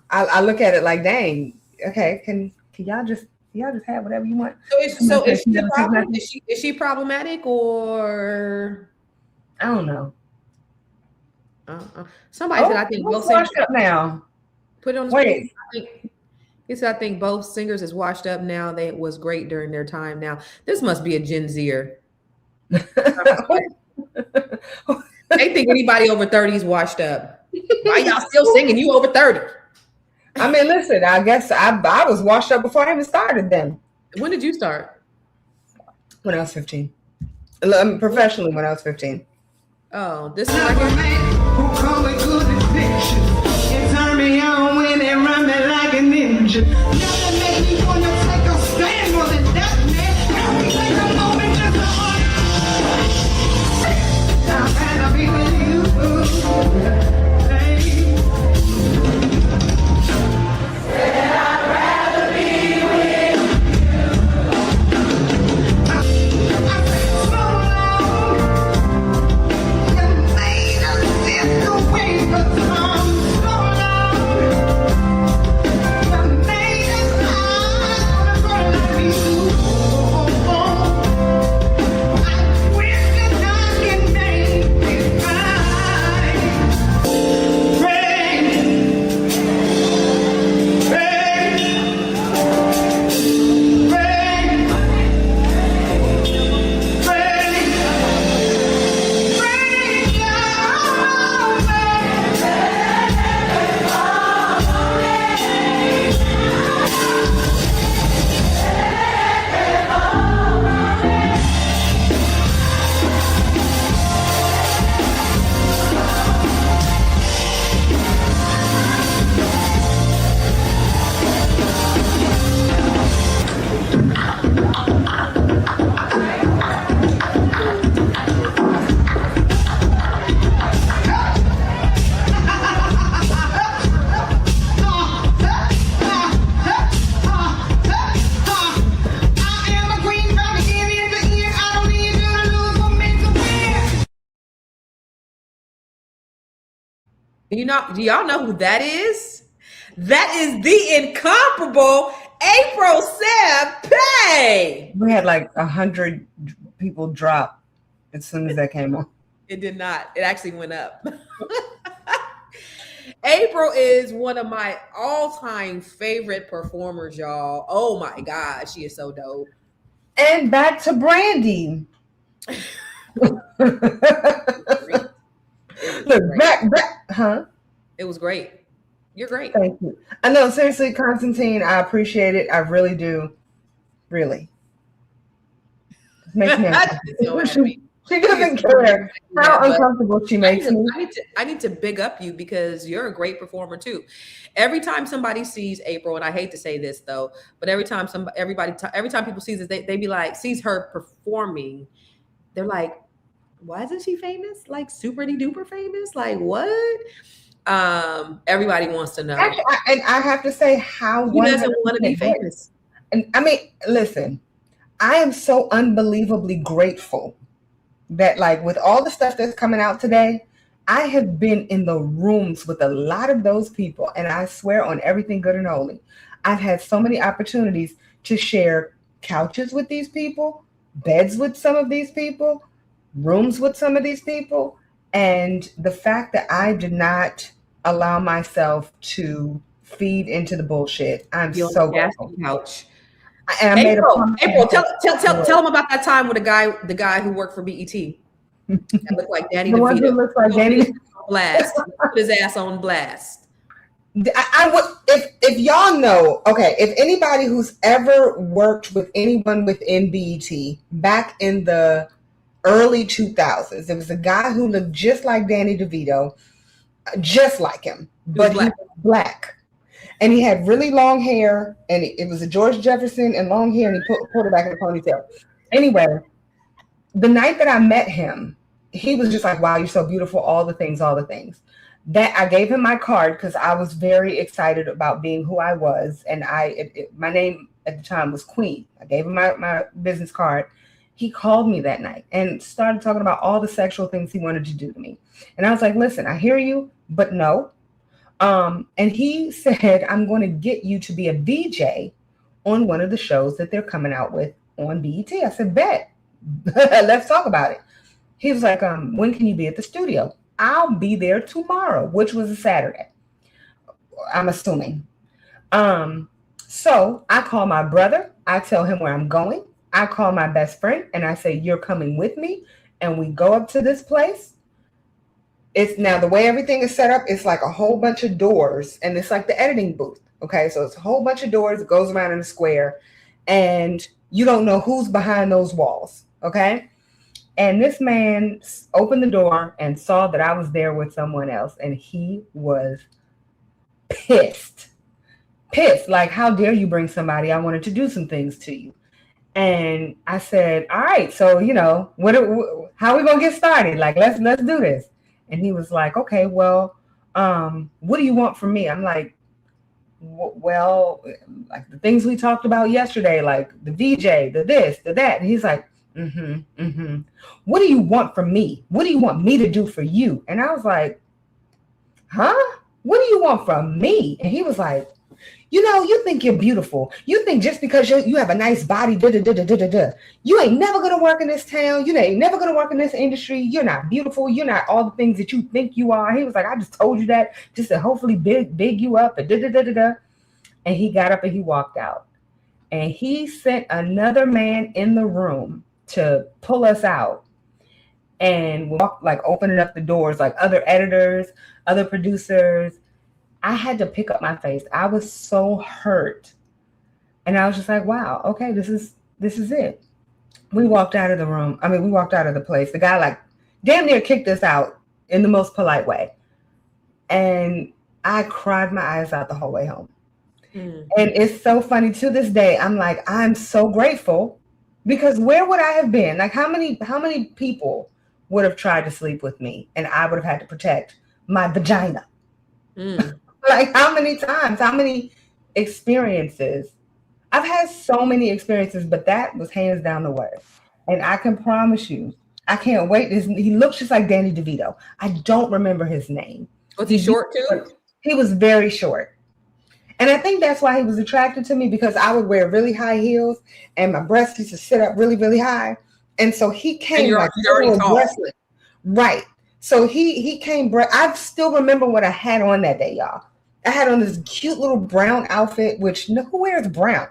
I look at it like, dang, okay, can y'all just have whatever you want? So is she the problem? Is she problematic, or I don't know. Somebody said I think both singers washed up now. Put it on the screen. He said I think both singers is washed up now. They was great during their time. Now this must be a Gen Zer. They think anybody over 30 is washed up. Why y'all still singing? You over 30? I mean, listen. I guess I was washed up before I even started. Then when did you start? When I was 15. Professionally, when I was 15. Oh, this is like who call it good addiction. It turn me on when they run me like a ninja. Nothing make me wanna take a stand more than that, man. Can we take a moment just to I'd rather be with you. Said I'd rather be with Do y'all know who that is? That is the incomparable April Sampe. We had like 100 people drop as soon as that came on. It did not. It actually went up. April is one of my all-time favorite performers, y'all. Oh my God, she is so dope. And back to Brandy. Look, back, huh? It was great. You're great. Thank you. I know, seriously, Constantine, I appreciate it. I really do. Really. It makes me uncomfortable. She doesn't care how uncomfortable she makes me. I need to big up you because you're a great performer too. Every time somebody sees April, and I hate to say this though, but every time people sees this, they be like, sees her performing, they're like, why isn't she famous? Like super duper famous? Like what? Everybody wants to know. Actually, and I have to say, how who doesn't want to be famous? And I mean, listen, I am so unbelievably grateful that, like, with all the stuff that's coming out today, I have been in the rooms with a lot of those people, and I swear on everything good and holy, I've had so many opportunities to share couches with these people, beds with some of these people, rooms with some of these people, and the fact that I did not allow myself to feed into the bullshit, I'm so grateful. Couch. And April, tell them about that time with the guy who worked for BET. That looked like Danny the one who DeVito. looks like Danny. Blast. Put his ass on blast. I would, if y'all know, okay, if anybody who's ever worked with anyone within BET back in the early 2000s, there was a guy who looked just like Danny DeVito, just like him, but he was black. And he had really long hair, and it was a George Jefferson and long hair, and he pulled it back in a ponytail. Anyway, the night that I met him, he was just like, wow, you're so beautiful, all the things. That I gave him my card because I was very excited about being who I was. And my name at the time was Queen. I gave him my business card. He called me that night and started talking about all the sexual things he wanted to do to me. And I was like, listen, I hear you, but no. And he said, I'm going to get you to be a VJ on one of the shows that they're coming out with on BET. I said, bet. Let's talk about it. He was like, when can you be at the studio? I'll be there tomorrow, which was a Saturday, I'm assuming. So I call my brother. I tell him where I'm going. I call my best friend and I say, you're coming with me. And we go up to this place. It's now the way everything is set up. It's like a whole bunch of doors and it's like the editing booth. Okay. So it's a whole bunch of doors. It goes around in a square and you don't know who's behind those walls. Okay. And this man opened the door and saw that I was there with someone else. And he was pissed. Like, how dare you bring somebody? I wanted to do some things to you. And I said, all right, so, how are we going to get started? Like, let's do this. And he was like, okay, well, what do you want from me? I'm like, well, like the things we talked about yesterday, like the VJ, the this, the that. And he's like, what do you want from me? What do you want me to do for you? And I was like, huh? What do you want from me? And he was like, you think you're beautiful. You think just because you have a nice body, you ain't never going to work in this town. You ain't never going to work in this industry. You're not beautiful. You're not all the things that you think you are. He was like, I just told you that just to hopefully big you up. And he got up and he walked out. And he sent another man in the room to pull us out. And walk, like opening up the doors, like other editors, other producers. I had to pick up my face. I was so hurt. And I was just like, wow, okay, this is it. We walked out of the room. I mean, we walked out of the place. The guy like damn near kicked us out in the most polite way. And I cried my eyes out the whole way home. And it's so funny to this day. I'm like, I'm so grateful because where would I have been? Like how many people would have tried to sleep with me and I would have had to protect my vagina? Like how many times, how many experiences? I've had so many experiences, but that was hands down the worst. And I can promise you, I can't wait. He looks just like Danny DeVito. I don't remember his name. Was he short too? He was very short. And I think that's why he was attracted to me because I would wear really high heels and my breasts used to sit up really, really high. And so he came. And you're already tall. Right. So he came. I still remember what I had on that day, y'all. I had on this cute little brown outfit, which who wears brown?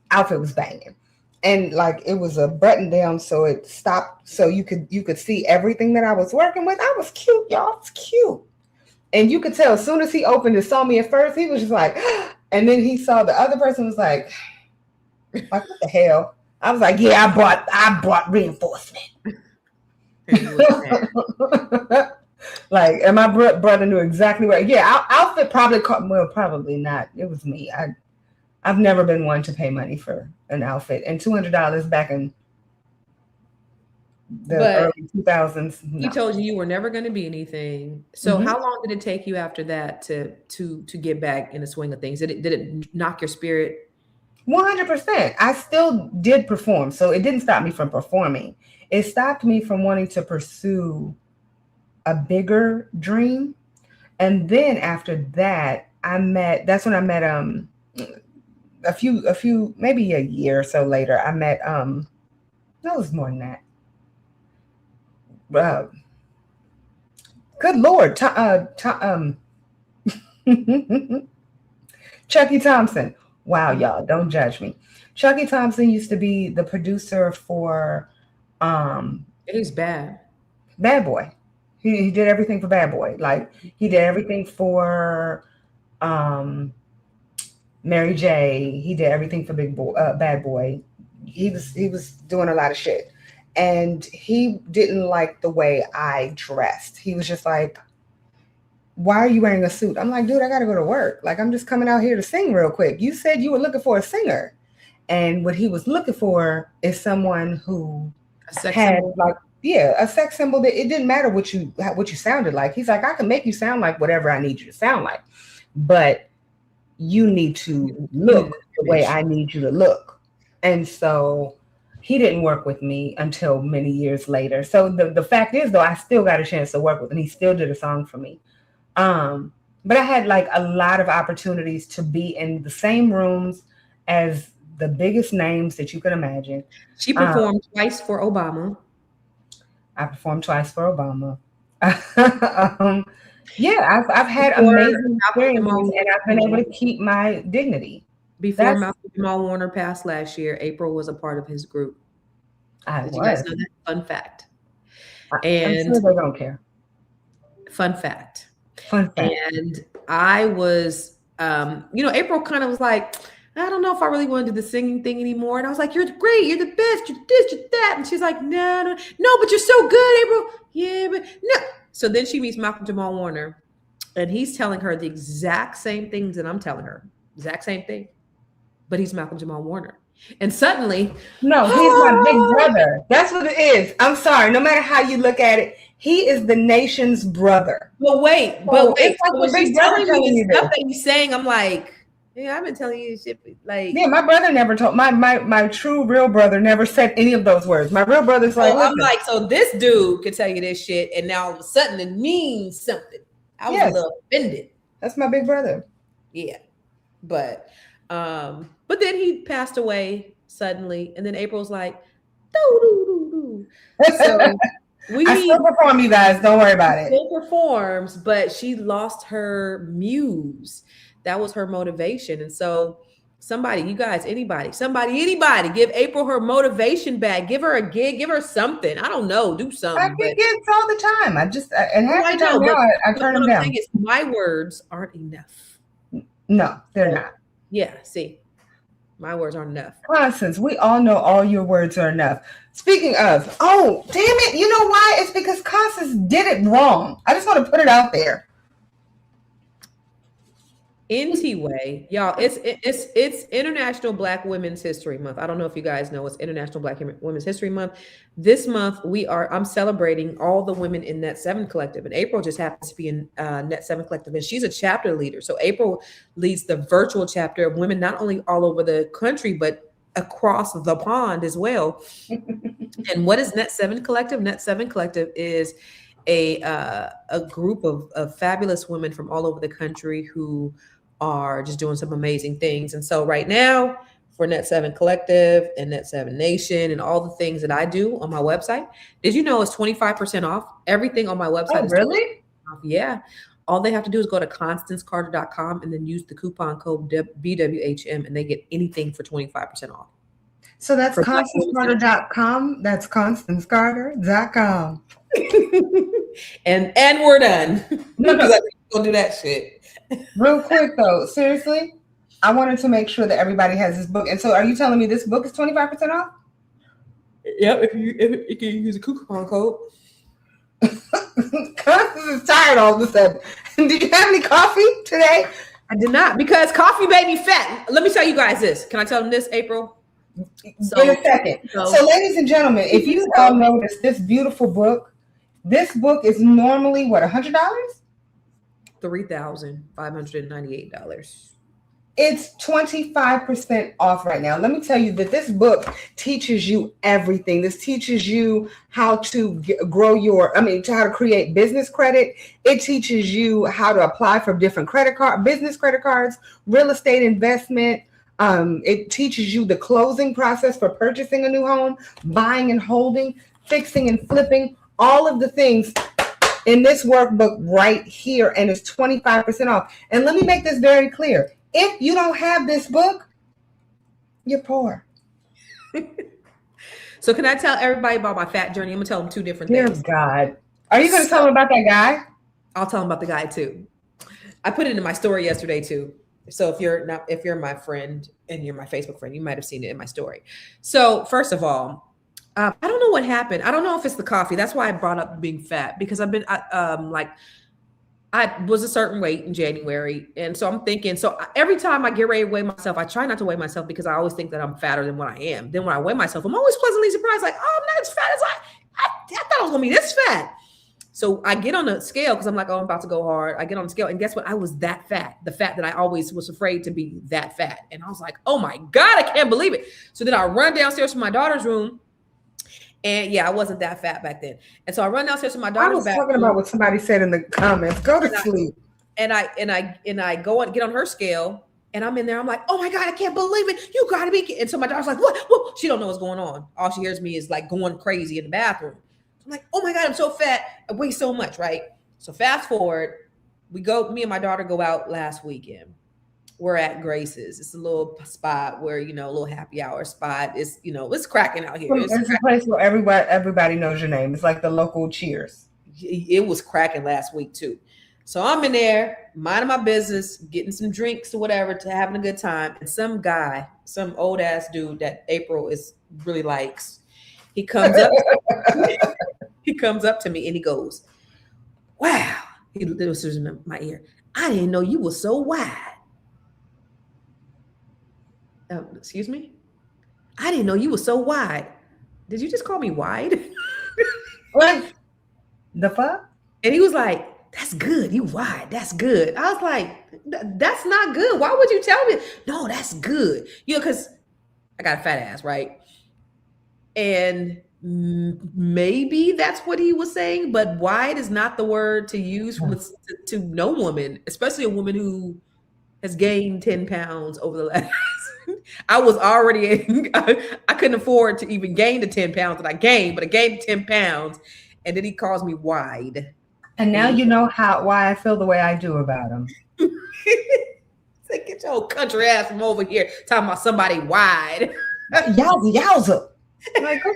Outfit was banging. And like it was a button down, so it stopped so you could see everything that I was working with. I was cute, y'all. It's cute. And you could tell as soon as he opened and saw me at first, he was just like, and then he saw the other person was like what the hell? I was like, yeah, I brought reinforcement. Like, and my brother knew exactly where. Yeah, our outfit probably not. It was me. I've never been one to pay money for an outfit, and $200 back in the early 2000s. No. He told you were never going to be anything. So how long did it take you after that to get back in the swing of things? Did it knock your spirit? 100%. I still did perform, so it didn't stop me from performing. It stopped me from wanting to pursue a bigger dream. And then after that, that's when I met a few maybe a year or so later, I met no, it was more than that. Good Lord, Chucky Thompson. Wow, y'all, don't judge me. Chucky Thompson used to be the producer for He's Bad Boy. He did everything for Bad Boy. Like he did everything for Mary J. He did everything for Bad Boy. He was doing a lot of shit. And he didn't like the way I dressed. He was just like, why are you wearing a suit? I'm like, dude, I got to go to work. Like, I'm just coming out here to sing real quick. You said you were looking for a singer. And what he was looking for is someone who had like, a sex symbol that it didn't matter what you sounded like. He's like, I can make you sound like whatever I need you to sound like, but you need to look the way I need you to look. And so he didn't work with me until many years later. So the fact is, though, I still got a chance to work with him. He still did a song for me. But I had like a lot of opportunities to be in the same rooms as the biggest names that you could imagine. She performed twice for Obama. I performed twice for Obama. Yeah, I've had amazing experiences, and I've been able to keep my dignity. Before Malcolm Jamal Warner passed last year, April was a part of his group. Did you guys know that? Fun fact. And I'm sure they don't care. Fun fact. Fun fact. And I was, April kind of was like, I don't know if I really want to do the singing thing anymore. And I was like, you're great. You're the best. You're this, you're that. And she's like, no, but you're so good, April. Yeah, but no. So then she meets Malcolm Jamal Warner, and he's telling her the exact same things that I'm telling her. Exact same thing. But he's Malcolm Jamal Warner. And suddenly, no, he's my big brother. That's what it is. I'm sorry. No matter how you look at it, he is the nation's brother. But wait. So when she's telling me the stuff that he's saying, I'm like, yeah, I've been telling you this shit. Like, yeah, my brother never told my true real brother never said any of those words. My real brother's like, I'm like, so this dude could tell you this shit, and now all of a sudden it means something. I was a little offended. That's my big brother. Yeah, but then he passed away suddenly, and then April's like, doo. So I still perform, you guys. Don't worry about it. Still performs, but she lost her muse. That was her motivation. And so somebody, you guys, anybody, give April her motivation back. Give her a gig, give her something. I don't know, do something. I get gigs all the time. I turn them down. My words aren't enough. No, they're not. Yeah, see, my words aren't enough. Constance, we all know all your words are enough. Speaking of, damn it. You know why? It's because Constance did it wrong. I just want to put it out there. Anyway, y'all, it's International Black Women's History Month. I don't know if you guys know it's International Black Women's History Month. This month I'm celebrating all the women in Net 7 Collective, and April just happens to be in Net 7 Collective, and she's a chapter leader. So April leads the virtual chapter of women, not only all over the country, but across the pond as well. And what is Net 7 Collective? Net 7 Collective is a group of fabulous women from all over the country who are just doing some amazing things. And so right now for Net 7 Collective and Net 7 Nation and all the things that I do on my website, did you know it's 25% off? Everything on my website is really? Off. Yeah. All they have to do is go to ConstanceCarter.com and then use the coupon code BWHM, and they get anything for 25% off. So that's ConstanceCarter.com. That's ConstanceCarter.com. and we're done. No. Don't do that shit. Real quick though, seriously, I wanted to make sure that everybody has this book. And so are you telling me this book is 25% off? Yep, if you use a coupon code. Constance is tired all of a sudden. Did you have any coffee today? I did not, because coffee made me fat. Let me tell you guys this. Can I tell them this, April? In a second. So ladies and gentlemen, if you all notice this beautiful book, this book is normally what, $100? $3,598. It's 25% off right now. Let me tell you that this book teaches you everything. This teaches you how to grow how to create business credit. It teaches you how to apply for different business credit cards, real estate investment. It teaches you the closing process for purchasing a new home, buying and holding, fixing and flipping, all of the things in this workbook right here, and it's 25% off. And let me make this very clear. If you don't have this book, you're poor. So can I tell everybody about my fat journey? I'm going to tell them two different things. Dear God. Are you going to tell them about that guy? I'll tell them about the guy too. I put it in my story yesterday too. So if you're my friend and you're my Facebook friend, you might have seen it in my story. So first of all, I don't know what happened. I don't know if it's the coffee. That's why I brought up being fat, because I was a certain weight in January. And so I'm thinking, every time I get ready to weigh myself, I try not to weigh myself because I always think that I'm fatter than what I am. Then when I weigh myself, I'm always pleasantly surprised. Like, oh, I'm not as fat as I thought I was going to be this fat. So I get on the scale because I'm like, oh, I'm about to go hard. I get on the scale, and guess what? I was that fat, the fat that I always was afraid to be that fat. And I was like, oh my God, I can't believe it. So then I run downstairs to my daughter's room. And yeah, I wasn't that fat back then. And so I run downstairs to my daughter's room. I was talking about what somebody said in the comments. Go to sleep. And I go and get on her scale, and I'm in there. I'm like, oh my God, I can't believe it. You gotta be. And so my daughter's like, what? She don't know what's going on. All she hears me is like going crazy in the bathroom. I'm like, oh my God, I'm so fat. I weigh so much, right? So fast forward, me and my daughter go out last weekend. We're at Grace's. It's a little spot where, a little happy hour spot. It's, it's cracking out here. It's a place where everybody knows your name. It's like the local Cheers. It was cracking last week too. So I'm in there, minding my business, getting some drinks or whatever, to having a good time. And some guy, some old ass dude that April really likes, he comes up. He comes up to me and he goes, "Wow!" He whispers in my ear, "I didn't know you were so wide." Excuse me? I didn't know you were so wide. Did you just call me wide? What the fuck? And he was like, "That's good. You wide. That's good." I was like, "That's not good. Why would you tell me?" "No, that's good." Because I got a fat ass, right? And maybe that's what he was saying, but wide is not the word to use to no woman, especially a woman who has gained 10 pounds over the last. I was already, I couldn't afford to even gain the 10 pounds that I gained, but I gained 10 pounds. And then he calls me wide. And now you know why I feel the way I do about him. Like, get your country ass from over here talking about somebody wide. Yowza. Like, go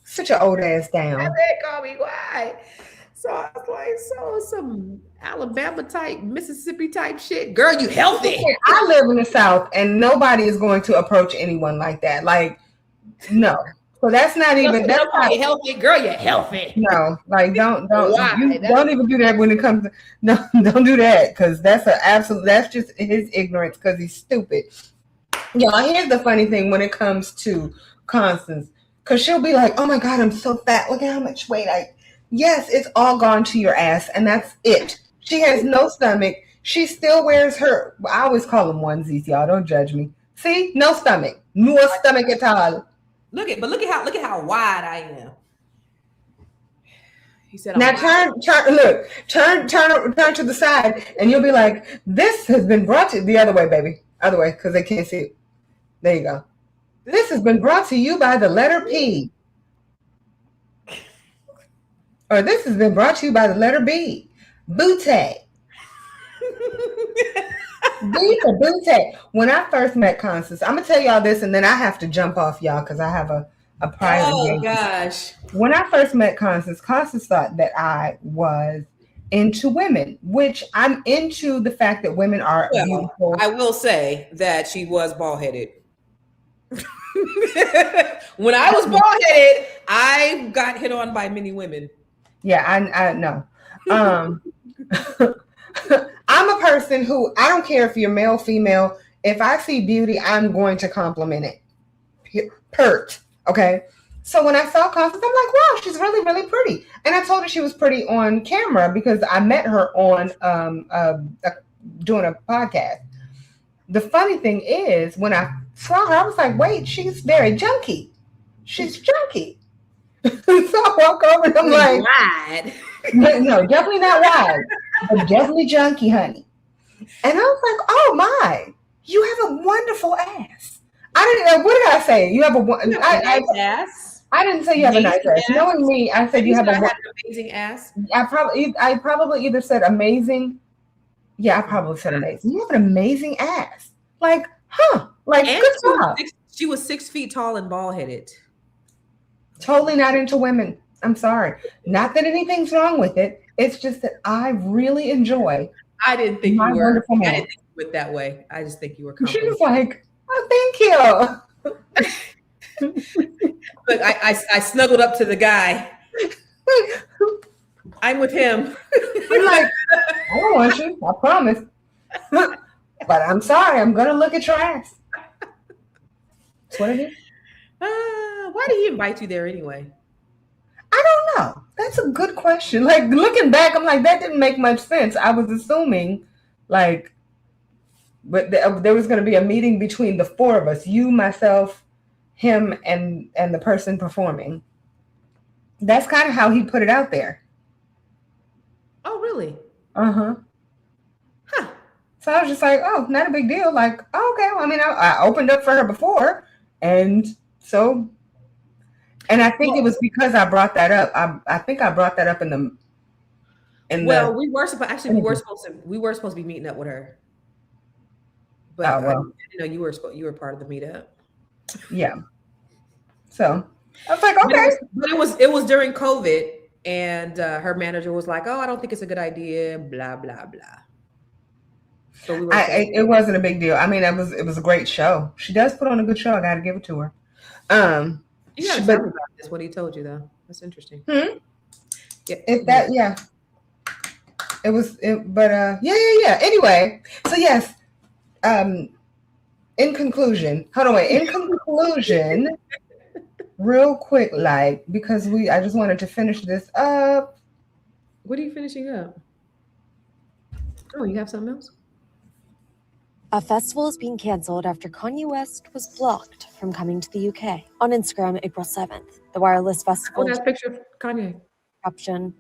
sit your old ass down. They call me wide. So I was like, some Alabama type, Mississippi type shit. Girl, you healthy. I live in the South and nobody is going to approach anyone like that. Like, no. So that's not even, that's not healthy. Girl, you're healthy. No, like don't even do that when it comes to, no, don't do that. Cause that's just his ignorance cause he's stupid. Y'all, here's the funny thing when it comes to Constance. Cause she'll be like, "Oh my God, I'm so fat. Look at how much weight yes, it's all gone to your ass, and that's it. She has no stomach. She still wears her. I always call them onesies, y'all. Don't judge me. See, no stomach, no stomach at all. Look at how wide I am. He said, "Now turn to the side, and you'll be like, this has been brought to the other way, baby, other way, because they can't see it. There you go. This has been brought to you by the letter P." Or this has been brought to you by the letter B. Booty. B for booty. When I first met Constance, I'm going to tell y'all this and then I have to jump off y'all because I have a prior engagement. Gosh. When I first met Constance thought that I was into women, which I'm into the fact that women are beautiful. I will say that she was bald-headed. When I was bald-headed, I got hit on by many women. Yeah, I know. I'm a person who, I don't care if you're male, female. If I see beauty, I'm going to compliment it. Pert. Okay. So when I saw Constance, I'm like, wow, she's really, really pretty. And I told her she was pretty on camera because I met her on doing a podcast. The funny thing is, when I saw her, I was like, wait, she's very junky. She's junky. So I walk over and I'm like, wide. No, definitely not wide, but definitely junky, honey. And I was like, oh my, you have a wonderful ass. What did I say? You have a nice ass. I didn't say you have a nice ass. Knowing me, I said you have an amazing ass. I probably either said amazing. Yeah, I probably said amazing. You have an amazing ass. Like, huh? Like, and good job. She was 6 feet tall and bald-headed. Totally not into women. I'm sorry. Not that anything's wrong with it. It's just that I really enjoy. I didn't think my you were. wonderful man. I didn't think you were that way. I just think you were. She was like, "Oh, thank you." Look, I snuggled up to the guy. I'm with him. I'm like, I don't want you. I promise. But I'm sorry. I'm gonna look at your ass. That's what it is. Why did he invite you there anyway? I don't know. That's a good question. Like, looking back, I'm like, that didn't make much sense. I was assuming, like, but there was going to be a meeting between the four of us, you, myself, him, and the person performing. That's kind of how he put it out there. Oh, really? Uh-huh. Huh. So I was just like, oh, not a big deal. Like, oh, okay. Well, I mean, I opened up for her before, and so And I think it was because I brought that up. I think I brought that up in the. We were supposed to be meeting up with her. But I didn't know you were part of the meetup. Yeah. So I was like, okay. But it was during COVID, and her manager was like, "Oh, I don't think it's a good idea." Blah blah blah. So it wasn't a big deal. I mean, it was a great show. She does put on a good show. I got to give it to her. You got to tell me about this. What he told you though? That's interesting. Yeah. It was. Yeah. Anyway, so yes. In conclusion, real quick, because I just wanted to finish this up. What are you finishing up? Oh, you have something else? A festival is being cancelled after Kanye West was blocked from coming to the UK. On Instagram, April 7th, the Wireless Festival... Oh, that's a picture of Kanye.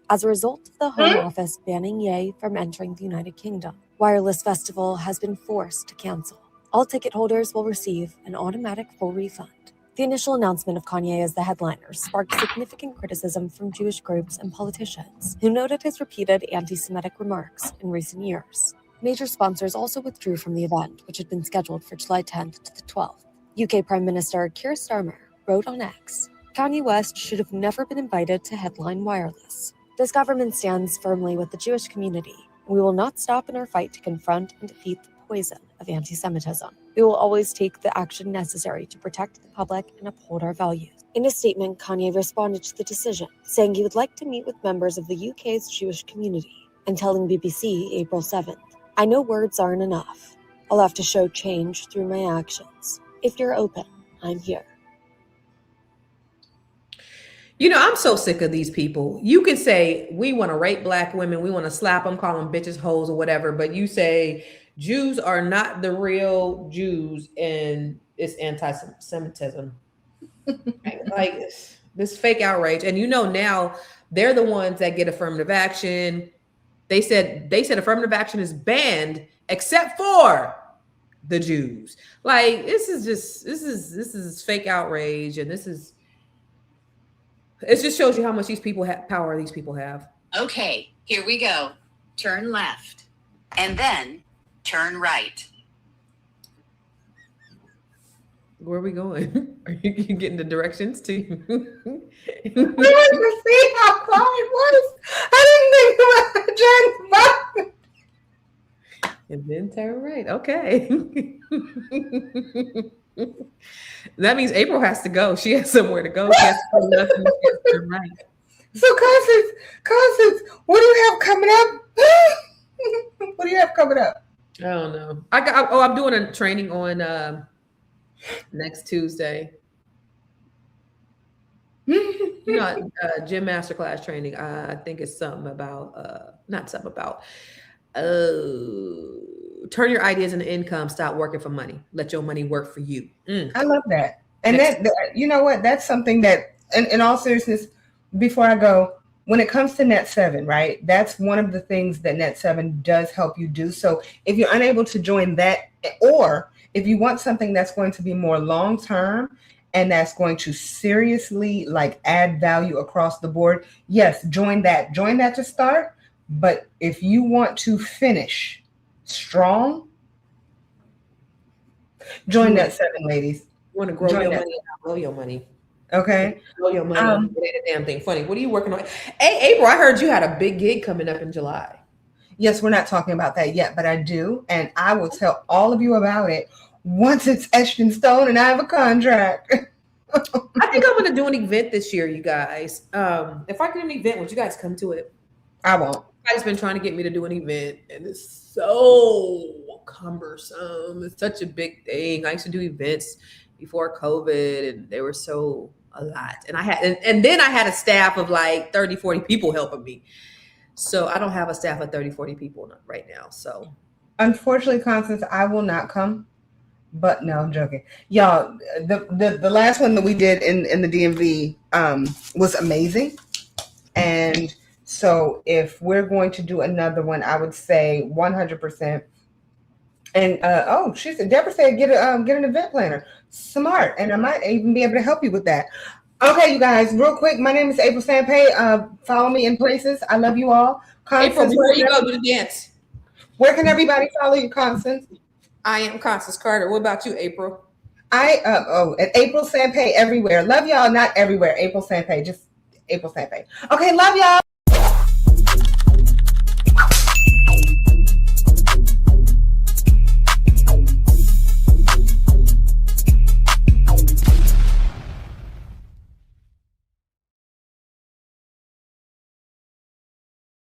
As a result of the Home Office banning Ye from entering the United Kingdom, Wireless Festival has been forced to cancel. All ticket holders will receive an automatic full refund. The initial announcement of Kanye as the headliner sparked significant criticism from Jewish groups and politicians, who noted his repeated anti-Semitic remarks in recent years. Major sponsors also withdrew from the event, which had been scheduled for July 10th to the 12th. UK Prime Minister Keir Starmer wrote on X, Kanye West should have never been invited to headline Wireless. This government stands firmly with the Jewish community, and we will not stop in our fight to confront and defeat the poison of anti-Semitism. We will always take the action necessary to protect the public and uphold our values. In a statement, Kanye responded to the decision, saying he would like to meet with members of the UK's Jewish community, and telling BBC April 7th, I know words aren't enough. I'll have to show change through my actions. If you're open, I'm here. You know, I'm so sick of these people. You can say, we want to rape black women. We want to slap them, call them bitches, hoes, or whatever. But you say Jews are not the real Jews and it's anti-Semitism. Like this fake outrage. And you know, now they're the ones that get affirmative action. They said affirmative action is banned except for the Jews. Like this is fake outrage, and it just shows you how much these people have power. These people have. Okay, here we go. Turn left, and then turn right. Where are we going? Are you getting the directions to? We wanted to see how far it was. I didn't think about turning back. And then turn right. Okay. That means April has to go. She has somewhere to go. She has to go left and she has to turn right. So, Constance, what do you have coming up? What do you have coming up? I don't know. I'm doing a training on next Tuesday. You know, gym masterclass training. I think it's something about turn your ideas into income. Stop working for money. Let your money work for you. I love that. And that you know what? That's something that, in all seriousness, before I go, when it comes to Net 7, right? That's one of the things that Net 7 does help you do. So if you're unable to join that, or if you want something that's going to be more long-term and that's going to seriously add value across the board, yes, join that. Join that to start. But if you want to finish strong, join Net 7, ladies. You want to grow your money, blow your money. Okay. Blow your money. It ain't a damn thing funny. What are you working on? Hey, April, I heard you had a big gig coming up in July. Yes, we're not talking about that yet, but I do. And I will tell all of you about it once it's etched in stone and I have a contract. I think I'm going to do an event this year, you guys. If I get an event, would you guys come to it? I won't. Everybody's been trying to get me to do an event, and it's so cumbersome. It's such a big thing. I used to do events before COVID, and they were so a lot. And I had, and then I had a staff of 30, 40 people helping me. So I don't have a staff of 30, 40 people right now. So unfortunately, Constance, I will not come. But no, I'm joking. Y'all, the last one that we did in the DMV was amazing. And so if we're going to do another one, I would say 100%. And she said, Deborah said, get an event planner. Smart. And I might even be able to help you with that. Okay, you guys, real quick. My name is April Sampay. Follow me in places. I love you all. April, before you go, do the dance. Where can everybody follow you, Constance? I am Constance Carter. What about you, April? At April Sampay everywhere. Love y'all. Not everywhere. April Sampay. Just April Sampay. Okay, love y'all.